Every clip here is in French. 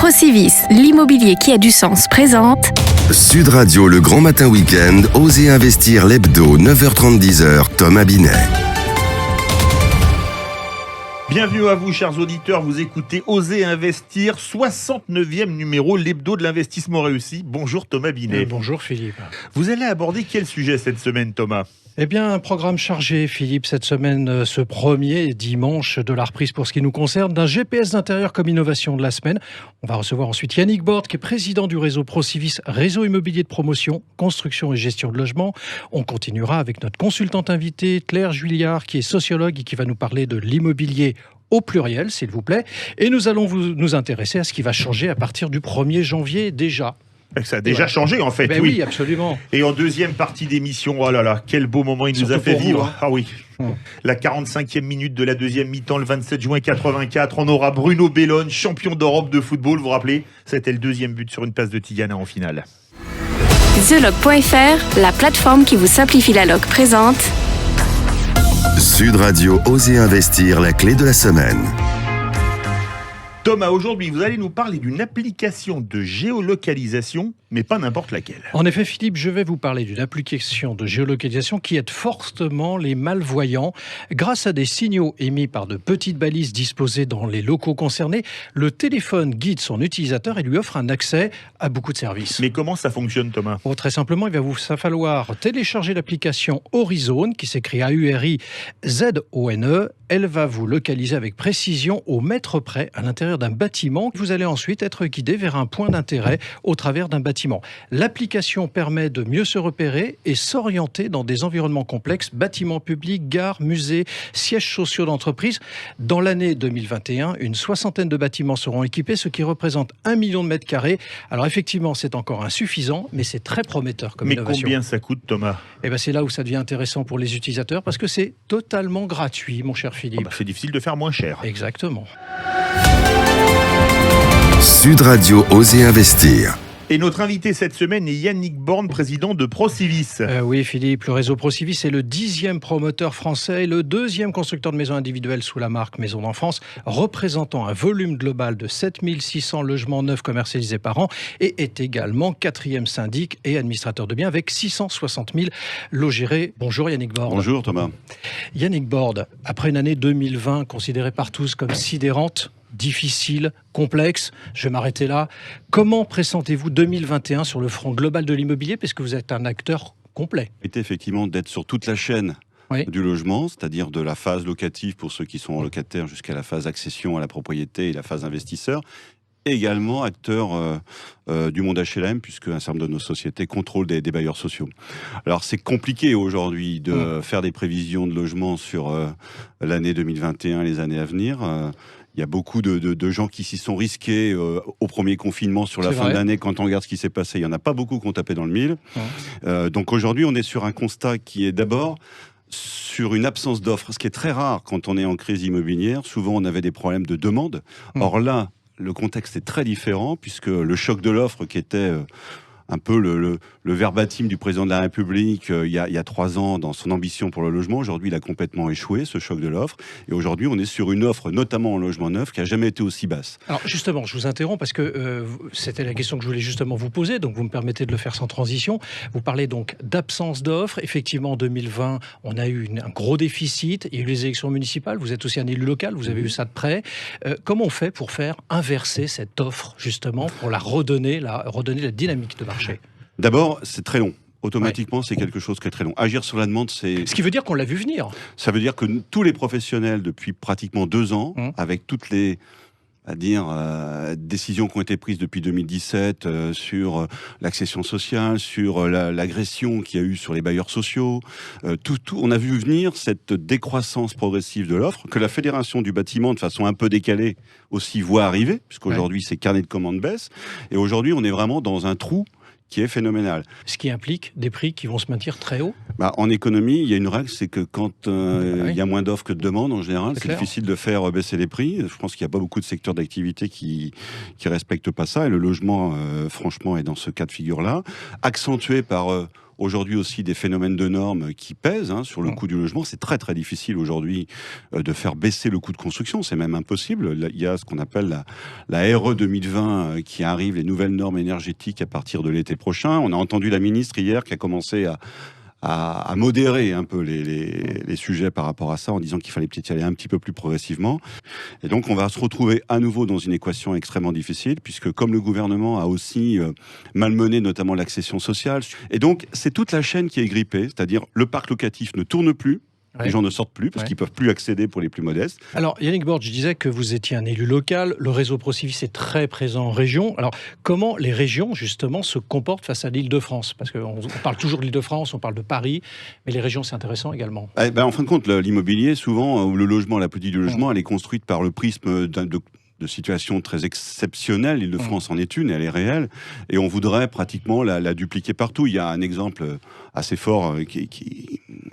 Procivis, l'immobilier qui a du sens présente Sud Radio, le grand matin week-end, Osez investir l'hebdo, 9h30-10h, Thomas Binet. Bienvenue à vous, chers auditeurs. Vous écoutez Osez investir, 69e numéro, l'hebdo de l'investissement réussi. Bonjour Thomas Binet. Bonjour Philippe. Vous allez aborder quel sujet cette semaine, Thomas ? Eh bien, un programme chargé, Philippe, cette semaine, ce premier dimanche de la reprise pour ce qui nous concerne, d'un GPS d'intérieur comme innovation de la semaine. On va recevoir ensuite Yannick Borde, qui est président du réseau Procivis, réseau immobilier de promotion, construction et gestion de logement. On continuera avec notre consultante invitée, Claire Juillard, qui est sociologue et qui va nous parler de l'immobilier au pluriel, s'il vous plaît. Et nous allons nous intéresser à ce qui va changer à partir du 1er janvier déjà. Ça a déjà changé en fait, Ben oui, absolument. Et en deuxième partie d'émission, oh là là, quel beau moment il nous a fait vivre. Vous, hein. Ah oui, la 45e minute de la deuxième mi-temps, le 27 juin 84, on aura Bruno Bellone, champion d'Europe de football, vous vous rappelez ? C'était le deuxième but sur une passe de Tigana en finale. TheLog.fr, la plateforme qui vous simplifie la log présente Sud Radio, Osez investir, la clé de la semaine. Thomas, aujourd'hui, vous allez nous parler d'une application de géolocalisation, mais pas n'importe laquelle. En effet, Philippe, je vais vous parler d'une application de géolocalisation qui aide fortement les malvoyants. Grâce à des signaux émis par de petites balises disposées dans les locaux concernés, le téléphone guide son utilisateur et lui offre un accès à beaucoup de services. Mais comment ça fonctionne, Thomas ? Très simplement, il va vous falloir télécharger l'application Horizone, qui s'écrit AURIZONE. Elle va vous localiser avec précision au mètre près à l'intérieur d'un bâtiment. Vous allez ensuite être guidé vers un point d'intérêt au travers d'un bâtiment. L'application permet de mieux se repérer et s'orienter dans des environnements complexes, bâtiments publics, gares, musées, sièges sociaux d'entreprise. Dans l'année 2021, une 60aine de bâtiments seront équipés, ce qui représente 1 million de mètres carrés. Alors effectivement, c'est encore insuffisant, mais c'est très prometteur comme innovation. Mais combien ça coûte, Thomas ? Eh bien, c'est là où ça devient intéressant pour les utilisateurs, parce que c'est totalement gratuit, mon cher Philippe. C'est difficile de faire moins cher. Exactement. Sud Radio, Osez investir. Et notre invité cette semaine est Yannick Borde, président de Procivis. Oui, Philippe, le réseau Procivis est le 10e promoteur français et le 2e constructeur de maisons individuelles sous la marque Maison d'Enfance, représentant un volume global de 7600 logements neufs commercialisés par an et est également 4e syndic et administrateur de biens avec 660 000 lots gérés. Bonjour Yannick Borde. Bonjour Thomas. Yannick Borde, après une année 2020 considérée par tous comme sidérante, difficile, complexe, je vais m'arrêter là. Comment pressentez-vous 2021 sur le front global de l'immobilier, puisque vous êtes un acteur complet ? C'est effectivement d'être sur toute la chaîne du logement, c'est-à-dire de la phase locative pour ceux qui sont locataires jusqu'à la phase accession à la propriété et la phase investisseur. Et également acteur du monde HLM, puisque un certain nombre de nos sociétés contrôlent des bailleurs sociaux. Alors c'est compliqué aujourd'hui de faire des prévisions de logement sur l'année 2021 et les années à venir. Il y a beaucoup de gens qui s'y sont risqués au premier confinement sur la fin de l'année. Quand on regarde ce qui s'est passé, il n'y en a pas beaucoup qui ont tapé dans le mille. Donc aujourd'hui, on est sur un constat qui est d'abord sur une absence d'offres, ce qui est très rare quand on est en crise immobilière. Souvent, on avait des problèmes de demande. Or là, le contexte est très différent, puisque le choc de l'offre qui était un peu le verbatim du président de la République il y a 3 ans dans son ambition pour le logement. Aujourd'hui, il a complètement échoué, ce choc de l'offre. Et aujourd'hui, on est sur une offre, notamment en logement neuf, qui n'a jamais été aussi basse. Alors justement, je vous interromps parce que c'était la question que je voulais justement vous poser, donc vous me permettez de le faire sans transition. Vous parlez donc d'absence d'offres. Effectivement, en 2020, on a eu un gros déficit. Il y a eu les élections municipales. Vous êtes aussi un élu local, vous avez vu ça de près. Comment on fait pour faire inverser cette offre, justement, pour redonner la dynamique de marché ? D'abord, c'est très long. Automatiquement, c'est quelque chose qui est très long. Agir sur la demande, c'est... Ce qui veut dire qu'on l'a vu venir. Ça veut dire que tous les professionnels, depuis pratiquement 2 ans, avec toutes les décisions qui ont été prises depuis 2017 sur l'accession sociale, sur l'agression qu'il y a eu sur les bailleurs sociaux, on a vu venir cette décroissance progressive de l'offre, que la Fédération du bâtiment, de façon un peu décalée, aussi voit arriver, puisqu'aujourd'hui, ces carnets de commandes baissent. Et aujourd'hui, on est vraiment dans un trou qui est phénoménal. Ce qui implique des prix qui vont se maintenir très hauts. En économie, il y a une règle, c'est que quand il y a moins d'offres que de demandes, en général, c'est difficile de faire baisser les prix. Je pense qu'il n'y a pas beaucoup de secteurs d'activité qui respectent pas ça. Et le logement, franchement, est dans ce cas de figure-là. Accentué par aujourd'hui aussi des phénomènes de normes qui pèsent sur le coût du logement. C'est très très difficile aujourd'hui de faire baisser le coût de construction, c'est même impossible. Il y a ce qu'on appelle la RE 2020 qui arrive, les nouvelles normes énergétiques à partir de l'été prochain. On a entendu la ministre hier qui a commencé à modérer un peu les sujets par rapport à ça, en disant qu'il fallait peut-être y aller un petit peu plus progressivement. Et donc on va se retrouver à nouveau dans une équation extrêmement difficile, puisque comme le gouvernement a aussi malmené notamment l'accession sociale, et donc c'est toute la chaîne qui est grippée, c'est-à-dire le parc locatif ne tourne plus, les gens ne sortent plus parce qu'ils ne peuvent plus accéder pour les plus modestes. Alors Yannick Borde, je disais que vous étiez un élu local, le réseau Procivis est très présent en région. Alors comment les régions justement se comportent face à l'Île-de-France? Parce qu'on parle toujours de l'Île-de-France, on parle de Paris, mais les régions c'est intéressant également. En fin de compte, l'immobilier, souvent, ou le logement, la politique du logement, elle est construite par le prisme de situations très exceptionnelles. L'Île-de-France en est une, elle est réelle, et on voudrait pratiquement la dupliquer partout. Il y a un exemple assez fort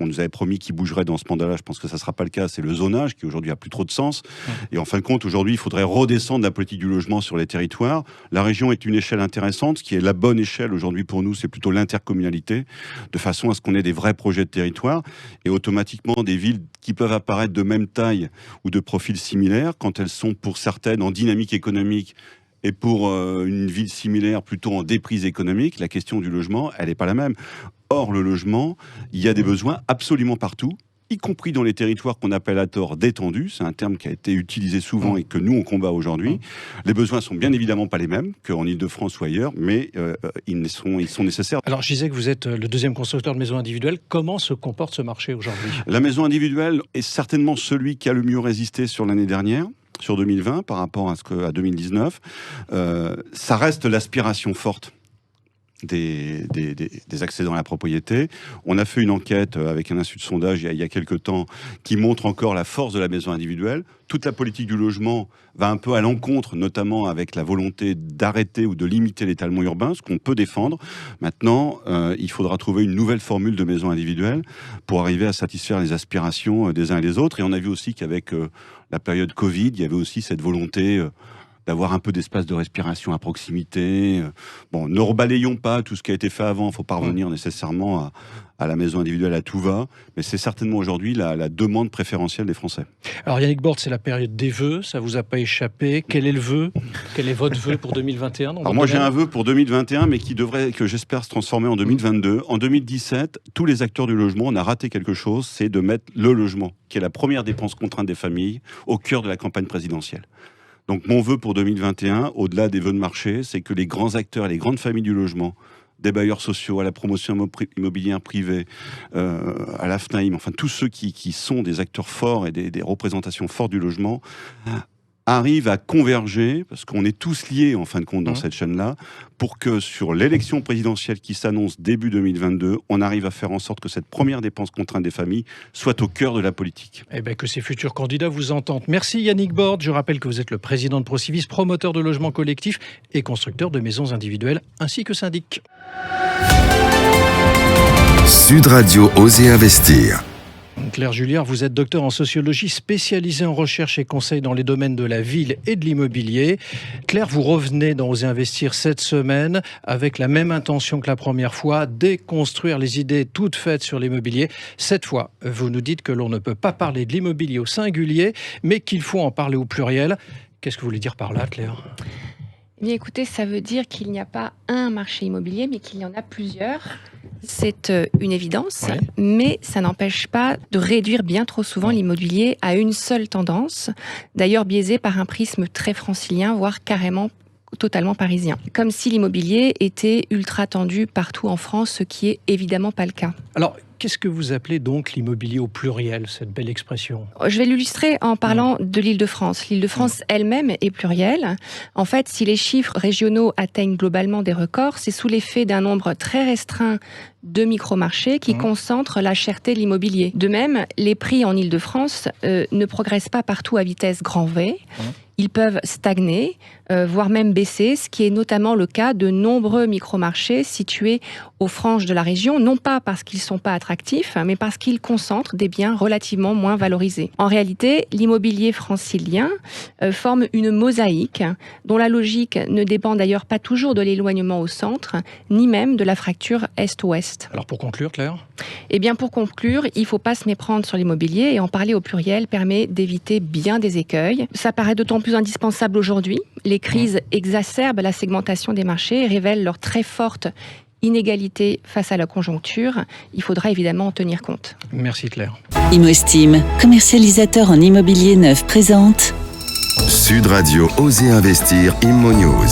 on nous avait promis qu'il bougerait dans ce mandat-là. Je pense que ça ne sera pas le cas. C'est le zonage qui aujourd'hui a plus trop de sens. Et en fin de compte, aujourd'hui, il faudrait redescendre la politique du logement sur les territoires. La région est une échelle intéressante. Ce qui est la bonne échelle aujourd'hui pour nous, c'est plutôt l'intercommunalité, de façon à ce qu'on ait des vrais projets de territoire et automatiquement des villes qui peuvent apparaître de même taille ou de profils similaires quand elles sont pour certaines en dynamique économique. Et pour une ville similaire, plutôt en déprise économique, la question du logement, elle n'est pas la même. Or, le logement, il y a des besoins absolument partout, y compris dans les territoires qu'on appelle à tort détendus. C'est un terme qui a été utilisé souvent et que nous, on combat aujourd'hui. Les besoins sont bien évidemment pas les mêmes qu'en Île-de-France ou ailleurs, mais ils sont nécessaires. Alors, je disais que vous êtes le deuxième constructeur de maisons individuelles. Comment se comporte ce marché aujourd'hui? La maison individuelle est certainement celui qui a le mieux résisté sur l'année dernière, sur 2020, par rapport à 2019. Ça reste l'aspiration forte des accédants à la propriété. On a fait une enquête avec un institut de sondage il y a quelques temps qui montre encore la force de la maison individuelle. Toute la politique du logement va un peu à l'encontre, notamment avec la volonté d'arrêter ou de limiter l'étalement urbain, ce qu'on peut défendre. Maintenant, il faudra trouver une nouvelle formule de maison individuelle pour arriver à satisfaire les aspirations des uns et des autres. Et on a vu aussi qu'avec la période Covid, il y avait aussi cette volonté d'avoir un peu d'espace de respiration à proximité. Bon, ne rebalayons pas tout ce qui a été fait avant, il ne faut pas revenir nécessairement à la maison individuelle à tout va, mais c'est certainement aujourd'hui la demande préférentielle des Français. Alors Yannick Borde, c'est la période des vœux, ça ne vous a pas échappé. Quel est le vœu? Quel est votre vœu pour 2021? Alors moi j'ai un vœu pour 2021, mais que j'espère se transformer en 2022. En 2017, tous les acteurs du logement, on a raté quelque chose, c'est de mettre le logement, qui est la première dépense contrainte des familles, au cœur de la campagne présidentielle. Donc mon vœu pour 2021, au-delà des vœux de marché, c'est que les grands acteurs et les grandes familles du logement, des bailleurs sociaux, à la promotion immobilière privée, à la FNAIM, enfin tous ceux qui sont des acteurs forts et des représentations fortes du logement, arrivent à converger, parce qu'on est tous liés en fin de compte dans cette chaîne-là, pour que sur l'élection présidentielle qui s'annonce début 2022, on arrive à faire en sorte que cette première dépense contrainte des familles soit au cœur de la politique. Eh bien, que ces futurs candidats vous entendent. Merci Yannick Borde. Je rappelle que vous êtes le président de Procivis, promoteur de logements collectifs et constructeur de maisons individuelles, ainsi que syndic. Sud Radio Oser Investir. Claire Julliard, vous êtes docteur en sociologie spécialisée en recherche et conseil dans les domaines de la ville et de l'immobilier. Claire, vous revenez dans Oser Investir cette semaine avec la même intention que la première fois, déconstruire les idées toutes faites sur l'immobilier. Cette fois, vous nous dites que l'on ne peut pas parler de l'immobilier au singulier, mais qu'il faut en parler au pluriel. Qu'est-ce que vous voulez dire par là, Claire ? Eh bien, écoutez, ça veut dire qu'il n'y a pas un marché immobilier, mais qu'il y en a plusieurs. C'est une évidence, mais ça n'empêche pas de réduire bien trop souvent l'immobilier à une seule tendance, d'ailleurs biaisée par un prisme très francilien, voire carrément totalement parisien. Comme si l'immobilier était ultra tendu partout en France, ce qui est évidemment pas le cas. Alors, qu'est-ce que vous appelez donc l'immobilier au pluriel, cette belle expression ? Je vais l'illustrer en parlant de l'Île-de-France. L'Île-de-France elle-même est plurielle. En fait, si les chiffres régionaux atteignent globalement des records, c'est sous l'effet d'un nombre très restreint de micro-marchés qui concentrent la cherté de l'immobilier. De même, les prix en Île-de-France ne progressent pas partout à vitesse grand V. Ils peuvent stagner, voire même baisser, ce qui est notamment le cas de nombreux micro-marchés situés aux franges de la région, non pas parce qu'ils ne sont pas attractifs, mais parce qu'ils concentrent des biens relativement moins valorisés. En réalité, l'immobilier francilien forme une mosaïque dont la logique ne dépend d'ailleurs pas toujours de l'éloignement au centre, ni même de la fracture est-ouest. Alors pour conclure, Claire ? Eh bien pour conclure, il ne faut pas se méprendre sur l'immobilier et en parler au pluriel permet d'éviter bien des écueils. Ça paraît d'autant plus indispensable aujourd'hui. Les crises exacerbent la segmentation des marchés et révèlent leur très forte inégalité face à la conjoncture. Il faudra évidemment en tenir compte. Merci Claire. ImoEstime, commercialisateur en immobilier neuf, présente Sud Radio Oser Investir Immo News.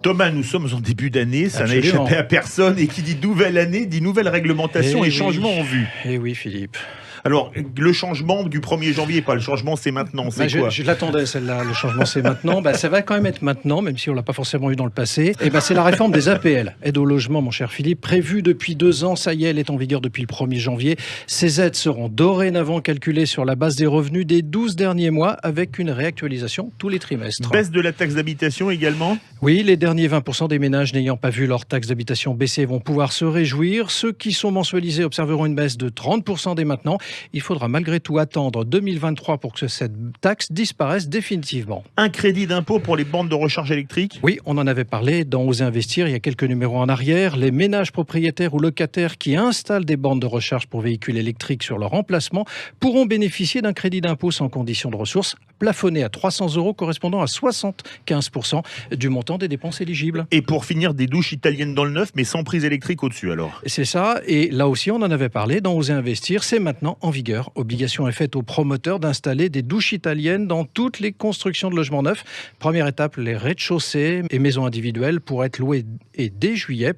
Thomas, nous sommes en début d'année, ça n'a Absolument. échappé à personne, et qui dit nouvelle année, dit nouvelle réglementation et changements en vue. Eh oui, Philippe. Alors, le changement du 1er janvier, pas le changement, c'est maintenant, c'est quoi ? Je l'attendais celle-là, le changement c'est maintenant. Ça va quand même être maintenant, même si on ne l'a pas forcément eu dans le passé. C'est la réforme des APL, aide au logement, mon cher Philippe, prévue depuis 2 ans. Ça y est, elle est en vigueur depuis le 1er janvier. Ces aides seront dorénavant calculées sur la base des revenus des 12 derniers mois, avec une réactualisation tous les trimestres. Baisse de la taxe d'habitation également ? Oui, les derniers 20% des ménages n'ayant pas vu leur taxe d'habitation baisser vont pouvoir se réjouir. Ceux qui sont mensualisés observeront une baisse de 30% dès maintenant. Il faudra malgré tout attendre 2023 pour que cette taxe disparaisse définitivement. Un crédit d'impôt pour les bornes de recharge électrique ? Oui, on en avait parlé dans Oser Investir il y a quelques numéros en arrière. Les ménages propriétaires ou locataires qui installent des bornes de recharge pour véhicules électriques sur leur emplacement pourront bénéficier d'un crédit d'impôt sans condition de ressources, plafonné à 300 € correspondant à 75% du montant des dépenses éligibles. Et pour finir, des douches italiennes dans le neuf, mais sans prise électrique au-dessus alors ? C'est ça, et là aussi on en avait parlé dans Oser Investir, c'est maintenant en vigueur. Obligation est faite aux promoteurs d'installer des douches italiennes dans toutes les constructions de logements neufs. Première étape, les rez-de-chaussée et maisons individuelles pourraient être loués et dès juillet,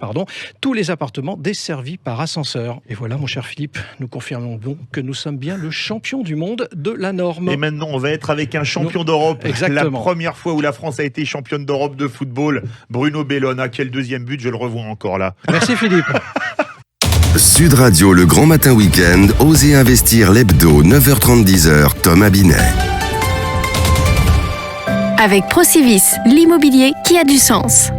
tous les appartements desservis par ascenseur. Et voilà mon cher Philippe, nous confirmons donc que nous sommes bien le champion du monde de la norme. Et maintenant on va être avec un champion d'Europe. Exactement. La première fois où la France a été championne d'Europe de football, Bruno Bellona, quel deuxième but, je le revois encore là. Merci Philippe. Sud Radio, le grand matin week-end, Oser Investir l'hebdo, 9h30, 10h, Thomas Binet. Avec Procivis, l'immobilier qui a du sens.